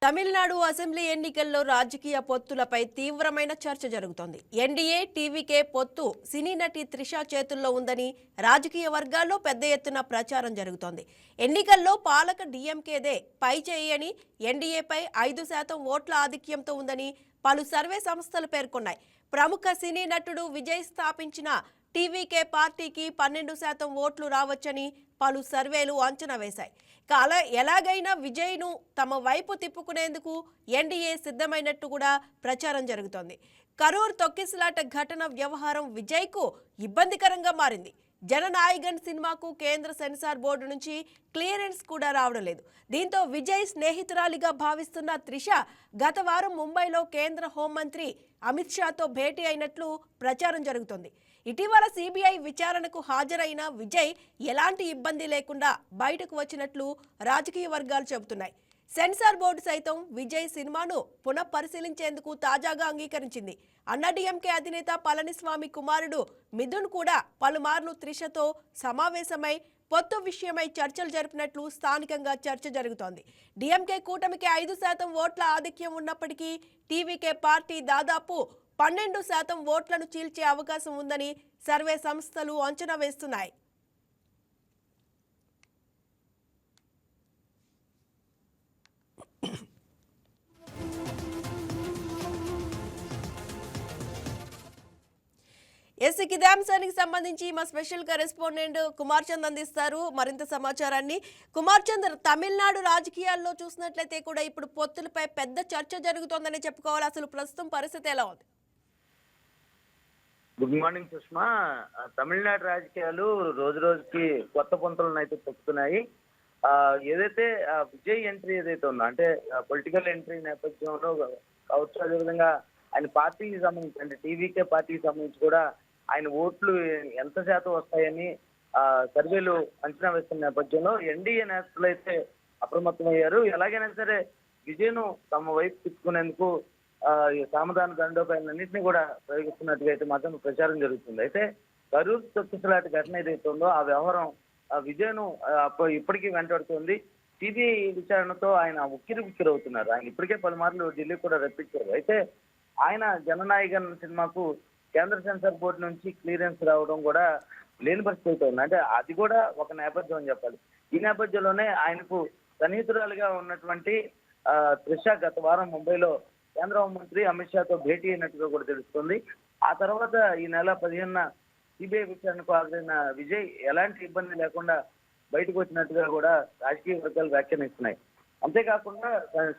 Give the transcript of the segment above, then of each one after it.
Tamil Nadu assembly ఎన్నికల్లో రాజకీయ పొత్తులపై తీవ్రమైన చర్చ జరుగుతోంది. ఎన్డీఏ టీవీకే పొత్తు సినీ నటి త్రిష చేతుల్లో ఉందని రాజకీయ వర్గాల్లో పెద్ద ఎత్తున ప్రచారం జరుగుతోంది. ఎన్నికల్లో పాలక డీఎంకేదే పై చేయని, ఎన్డీఏపై 5% ఓట్ల ఆధిక్యంతో ఉందని పలు సర్వే సంస్థలు పేర్కొన్నాయి. ప్రముఖ సినీ నటుడు విజయ్ స్థాపించిన టీవీకే పార్టీకి 12% ఓట్లు రావచ్చని పలు సర్వేలు అంచనా వేశాయి. ఎలాగైనా విజయ్ను తమ వైపు తిప్పుకునేందుకు ఎన్డీఏ సిద్ధమైనట్టు కూడా ప్రచారం జరుగుతోంది. కరూర్ తొక్కిసలాట ఘటన వ్యవహారం విజయ్కు ఇబ్బందికరంగా మారింది. జననాయగన్ సినిమాకు కేంద్ర సెన్సార్ బోర్డు నుంచి క్లియరెన్స్ కూడా రావడం లేదు. దీంతో విజయ్ స్నేహితురాలిగా భావిస్తున్న త్రిష గత వారం ముంబైలో కేంద్ర హోంమంత్రి అమిత్ షాతో భేటీ అయినట్లు ప్రచారం జరుగుతోంది. ఇటీవల సిబిఐ విచారణకు హాజరైన విజయ్ ఎలాంటి ఇబ్బంది లేకుండా బయటకు వచ్చినట్లు రాజకీయ వర్గాలు చెబుతున్నాయి. సెన్సార్ బోర్డు సైతం విజయ్ సినిమాను పునఃపరిశీలించేందుకు తాజాగా అంగీకరించింది. అన్నాడీఎంకే అధినేత పళనిస్వామి కుమారుడు మిథున్ కూడా పలుమార్లు త్రిషతో సమావేశమై పొత్తు విషయమై చర్చలు జరిపినట్లు స్థానికంగా చర్చ జరుగుతోంది. డీఎంకే కూటమికి 5% ఓట్ల ఆధిక్యం ఉన్నప్పటికీ టీవీకే పార్టీ దాదాపు 12% ఓట్లను చీల్చే అవకాశం ఉందని సర్వే సంస్థలు అంచనా వేస్తున్నాయి. ఇదే అంశానికి సంబంధించి మా స్పెషల్ కరెస్పాండెంట్ కుమార్ చంద్ అందిస్తారు మరింత సమాచారాన్ని. కుమార్ చంద్, తమిళనాడు రాజకీయాల్లో చూసినట్లయితే కూడా ఇప్పుడు పొత్తులపై పెద్ద చర్చ జరుగుతోందని చెప్పుకోవాలి. అసలు ప్రస్తుతం పరిస్థితి ఎలా ఉంది? Good morning Sushma. తమిళనాడు రాజకీయాలు రోజు రోజుకి కొత్త పొంతలను అయితే తొక్కుతున్నాయి. ఏదైతే విజయ్ ఎంట్రీ ఏదైతే ఉందో, అంటే పొలిటికల్ ఎంట్రీ నేపథ్యంలో కావచ్చు, అదేవిధంగా ఆయన పార్టీకి సంబంధించి, అంటే టీవీకే పార్టీకి సంబంధించి కూడా ఆయన ఓట్లు ఎంత శాతం వస్తాయని సర్వేలు అంచనా వేస్తున్న నేపథ్యంలో ఎన్డీఏ నేతలు అయితే అప్రమత్తమయ్యారు. ఎలాగైనా సరే విజయ్ను తమ వైపు తిప్పుకునేందుకు సామధాన దండోపాయాలన్నింటినీ కూడా ప్రయోగిస్తున్నట్టుగా అయితే మాత్రం ప్రచారం జరుగుతుంది. అయితే కరూర్ తొక్కిసలాట ఘటన ఏదైతే ఉందో ఆ వ్యవహారం విజయ్ను ఇప్పటికీ వెంటాడుతుంది. సిబిఐ విచారణతో ఆయన ఉక్కిరి అవుతున్నారు. ఆయన ఇప్పటికే పలుమార్లు ఢిల్లీ కూడా రప్పించారు. అయితే ఆయన జననాయగన్ సినిమాకు కేంద్ర సెన్సార్ బోర్డు నుంచి క్లియరెన్స్ రావడం కూడా లేని పరిస్థితి ఉంది. అంటే అది కూడా ఒక నేపథ్యం అని చెప్పాలి. ఈ నేపథ్యంలోనే ఆయనకు సన్నిహితురాలుగా ఉన్నటువంటి త్రిష గత వారం ముంబైలో కేంద్ర హోంమంత్రి అమిత్ షాతో భేటీ అయినట్టుగా కూడా తెలుస్తుంది. ఆ తర్వాత ఈ నెల 15న సిబిఐ విచారణకు హాజరైన విజయ్ ఎలాంటి ఇబ్బంది లేకుండా బయటకు వచ్చినట్టుగా కూడా రాజకీయ వర్గాలు వ్యాఖ్యానిస్తున్నాయి. అంతేకాకుండా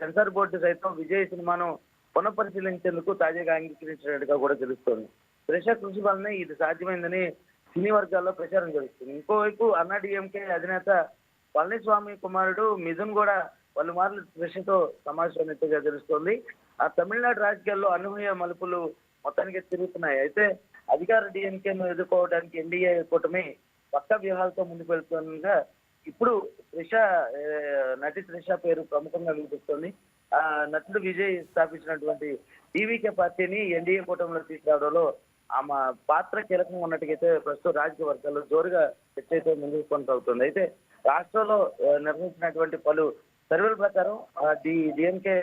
సెన్సార్ బోర్డు సైతం విజయ్ సినిమాను పునఃపరిశీలించేందుకు తాజాగా అంగీకరించినట్టుగా కూడా తెలుస్తోంది. త్రిష కృషి వల్లనే ఇది సాధ్యమైందని సినీ వర్గాల్లో ప్రచారం జరుగుతుంది. ఇంకోవైపు అన్నాడీఎంకే అధినేత పళనిస్వామి కుమారుడు మిథున్ కూడా పలుమార్లు త్రిషతో సమావేశమైనట్టుగా తెలుస్తోంది. ఆ తమిళనాడు రాజకీయాల్లో అనూహ్య మలుపులు మొత్తానికి తిరుగుతున్నాయి. అయితే అధికార డీఎంకేను ఎదుర్కోవడానికి ఎన్డీఏ కూటమి పక్క వ్యూహాలతో ముందుకు వెళ్తుండగా ఇప్పుడు నటి త్రిష పేరు ప్రముఖంగా వినిపిస్తోంది. నటుడు విజయ్ స్థాపించినటువంటి టీవీకే పార్టీని ఎన్డీఏ కూటమిలో తీసుకురావడంలో ఆమె పాత్ర కీలకంగా ఉన్నట్టుగైతే ప్రస్తుతం రాజకీయ వర్గాల్లో జోరుగా చర్చ అయితే ముందుకు కొనసాగుతుంది. అయితే రాష్ట్రంలో నిర్వహించినటువంటి పలు సర్వేల ప్రకారం డిఎంకే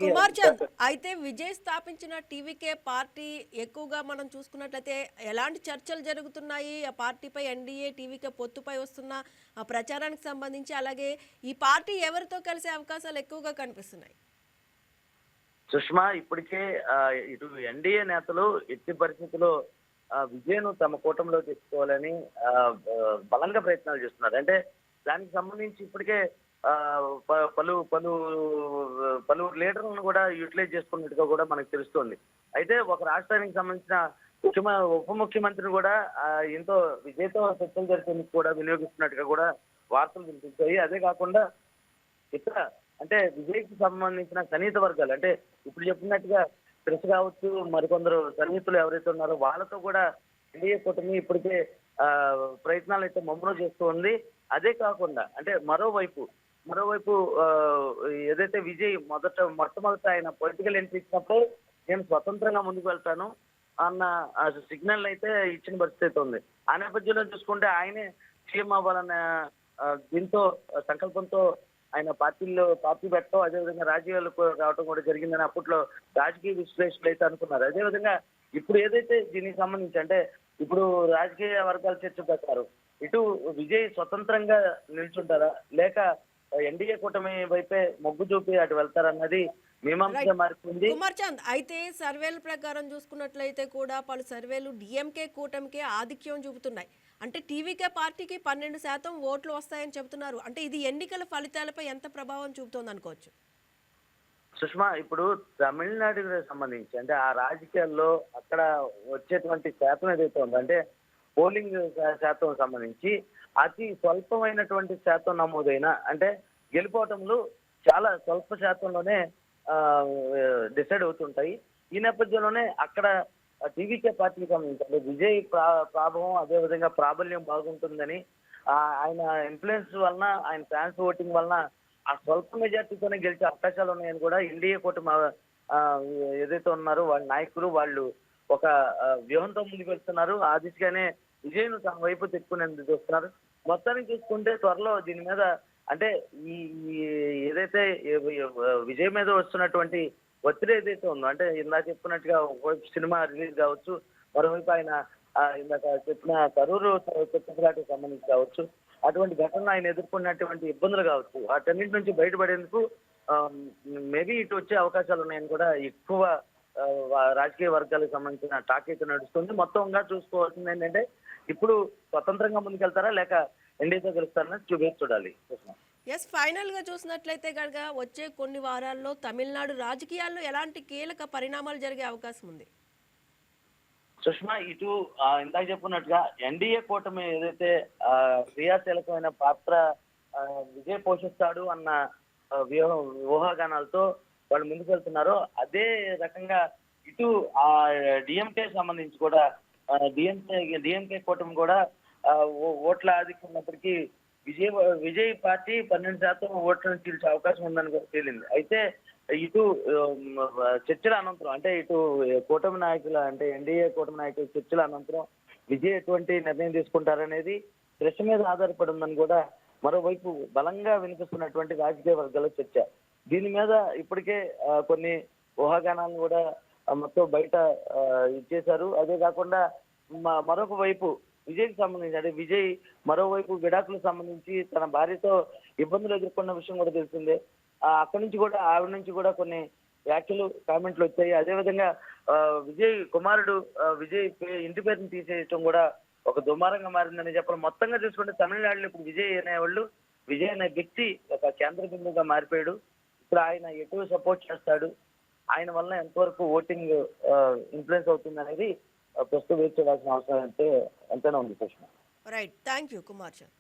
కుమార్ చంద్, అయితే విజయ్ స్థాపించిన టీవీకే పార్టీ ఎక్కువగా మనం చూసుకున్నట్లయితే ఎలాంటి చర్చలు జరుగుతున్నాయి ఆ పార్టీపై, ఎన్డీఏ టీవీకే పొత్తుపై వస్తున్న ఆ ప్రచారానికి సంబంధించి, అలాగే ఈ పార్టీ ఎవరితో కలిసే అవకాశాలు ఎక్కువగా కనిపిస్తున్నాయి? సుష్మా, ఇప్పటికే ఇటు ఎన్డీఏ నేతలు ఎట్టి పరిస్థితుల్లో విజయ్ను తమ కూటమిలో తెచ్చుకోవాలని బలంగా ప్రయత్నాలు చేస్తున్నారు. అంటే దానికి సంబంధించి ఇప్పటికే పలు లీడర్లను కూడా యూటిలైజ్ చేసుకున్నట్టుగా కూడా మనకు తెలుస్తోంది. అయితే ఒక రాష్ట్రానికి సంబంధించిన ఉప ముఖ్యమంత్రిని కూడా ఎంతో విజయ్తో చర్చలు జరిపేందుకు కూడా వినియోగిస్తున్నట్టుగా కూడా వార్తలు వినిపించాయి. అదే కాకుండా ఇతర, అంటే విజయ్కి సంబంధించిన సన్నిహిత వర్గాలు, అంటే ఇప్పుడు చెప్పినట్టుగా త్రిష కావచ్చు, మరికొందరు సన్నిహితులు ఎవరైతే ఉన్నారో వాళ్ళతో కూడా ఎన్డీఏ కూటమి ఇప్పటికే ప్రయత్నాలు అయితే ముమ్మరం చేస్తూ ఉంది. అదే కాకుండా అంటే మరోవైపు ఏదైతే విజయ్ మొట్టమొదట ఆయన పొలిటికల్ ఎంట్రీ ఇచ్చినప్పుడు నేను స్వతంత్రంగా ముందుకు వెళ్తాను అన్న సిగ్నల్ అయితే ఇచ్చిన పరిస్థితి ఉంది. ఆ నేపథ్యంలో చూసుకుంటే ఆయనే సీఎం అవ్వాలన్న దీంతో సంకల్పంతో ఆయన పార్టీ పెట్టడం, అదేవిధంగా రాజకీయాలకు రావడం కూడా జరిగిందని అప్పట్లో రాజకీయ విశ్లేషకులు అయితే అనుకున్నారు. అదేవిధంగా ఇప్పుడు ఏదైతే దీనికి సంబంధించి అంటే ఇప్పుడు రాజకీయ వర్గాల చర్చ ప్రకారం ఇటు విజయ్ స్వతంత్రంగా నిల్చుంటారా లేక ఎన్డీఏ కూటమి వైపే మొగ్గు చూపి అటు వెళ్తారన్నది మీమాంసగా మారుతుంది. కుమార్ చంద్, అయితే సర్వేల ప్రకారం చూసుకున్నట్లయితే కూడా పలు సర్వేలు డిఎంకే కూటమికే ఆధిక్యం చూపుతున్నాయి. అంటే టీవీకే పార్టీకి 12% ఓట్లు వస్తాయని చెబుతున్నారు. అంటే ఇది ఎన్నికల ఫలితాలపై ఎంత ప్రభావం చూపుతోంది అనుకోవచ్చు? సుష్మా, ఇప్పుడు తమిళనాడుకి సంబంధించి అంటే ఆ రాజకీయాల్లో అక్కడ వచ్చేటువంటి శాతం ఏదైతే ఉందో అంటే పోలింగ్ శాతం సంబంధించి అతి స్వల్పమైనటువంటి శాతం నమోదైన అంటే గెలుపోవటంలో చాలా స్వల్ప శాతంలోనే డిసైడ్ అవుతుంటాయి. ఈ నేపథ్యంలోనే అక్కడ టీవీకే పార్టీకి సంబంధించి అంటే విజయ్ ప్రభావం అదేవిధంగా ప్రాబల్యం బాగుంటుందని ఆయన ఇన్ఫ్లుయెన్స్ వలన ఆయన ఫ్యాన్స్ ఓటింగ్ వలన ఆ స్వల్ప మెజార్టీతోనే గెలిచే అవకాశాలు ఉన్నాయని కూడా ఎన్డీఏ కూటమి ఏదైతే ఉన్నారో వాళ్ళ నాయకులు వాళ్ళు ఒక వ్యూహంతో ముందుకు వెళ్తున్నారు. ఆ దిశగానే విజయ్ను తమ వైపు తెచ్చుకునేందుకు చూస్తున్నారు. మొత్తానికి చూసుకుంటే త్వరలో దీని మీద అంటే ఈ ఏదైతే విజయ్ మీద వస్తున్నటువంటి ఒత్తిడి ఏదైతే ఉందో అంటే ఇందాక చెప్పుకున్నట్టుగా ఒకవైపు సినిమా రిలీజ్ కావచ్చు, మరోవైపు ఆయన ఇందాక చెప్పిన కరూరు చెత్తలాటకు సంబంధించి కావచ్చు, అటువంటి ఘటనలు ఆయన ఎదుర్కొన్నటువంటి ఇబ్బందులు కావచ్చు, వాటన్నింటి నుంచి బయటపడేందుకు మేబీ ఇటు వచ్చే అవకాశాలు ఉన్నాయని కూడా ఎక్కువ రాజకీయ వర్గాలకు సంబంధించిన టాక్ అయితే నడుస్తుంది. మొత్తంగా చూసుకోవాల్సింది ఏంటంటే ఇప్పుడు స్వతంత్రంగా ముందుకెళ్తారా లేక ఎన్డీఏతో గెలుస్తారని చూడాలి. ఎస్, ఫైనల్ గా చూసినట్లయితే కనుక వచ్చే కొన్ని వారాల్లో తమిళనాడు రాజకీయాల్లో ఎలాంటి కీలక పరిణామాలు జరిగే అవకాశం ఉంది? సుష్మా, ఇటు ఇందాక చెప్పుకున్నట్టుగా ఎన్డీఏ కూటమి ఏదైతే క్రియాశీలకమైన పాత్ర విజయ్ పోషిస్తాడు అన్న ఊహాగానాలతో వాళ్ళు ముందుకు వెళ్తున్నారో అదే రకంగా ఇటు ఆ డిఎంకే సంబంధించి కూడా డిఎంకే కూటమి కూడా ఓట్ల ఆధిక్యం ఉన్నప్పటికీ విజయ్ పార్టీ 12% ఓట్లను చీల్చే అవకాశం ఉందని తేలింది. అయితే ఇటు చర్చల అనంతరం అంటే ఇటు కూటమి నాయకుల అంటే ఎన్డీఏ కూటమి నాయకుల చర్చల అనంతరం విజయ్ ఎటువంటి నిర్ణయం తీసుకుంటారనేది ప్రశ్న మీద ఆధారపడి ఉందని కూడా మరోవైపు బలంగా వినిపిస్తున్నటువంటి రాజకీయ వర్గాల చర్చ. దీని మీద ఇప్పటికే కొన్ని ఊహాగానాలను కూడా మొత్తం బయట ఇచ్చేశారు. అదే కాకుండా మరొక వైపు విజయ్కి సంబంధించి అంటే విజయ్ మరోవైపు విడాకులకు సంబంధించి తన భార్యతో ఇబ్బందులు ఎదుర్కొన్న విషయం కూడా తెలిసిందే. అక్కడి నుంచి కూడా ఆవిడ నుంచి కూడా కొన్ని వ్యాఖ్యలు కామెంట్లు వచ్చాయి. అదేవిధంగా విజయ్ కుమారుడు విజయ్ ఇంటి పేరుని తీసేయటం కూడా ఒక దుమారంగా మారిందని చెప్పడం. మొత్తంగా చూసుకుంటే తమిళనాడులో ఇప్పుడు విజయ్ అనే వ్యక్తి ఒక కేంద్ర బిందువుగా మారిపోయాడు. ఇప్పుడు ఆయన ఎటు సపోర్ట్ చేస్తాడు, ఆయన వల్ల ఎంతవరకు ఓటింగ్ ఇన్ఫ్లుయెన్స్ అవుతుంది అనేది ప్రస్తుతం వేచి చూడాల్సిన అవసరం అయితే ఎంతైనా ఉంది. ప్రశ్న right, thank you Kumar Chand.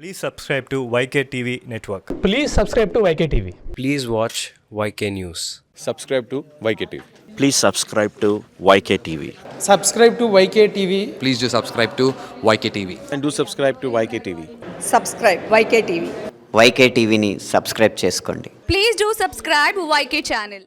Please subscribe to YKTV Network. Please subscribe to YKTV. Please watch YK News. Subscribe to YKTV. Please subscribe to YKTV. Subscribe to YKTV. Please do subscribe to YKTV. And do subscribe to YKTV. Subscribe YKTV. YKTVని subscribe చేసుకోండి. Please do subscribe YK channel.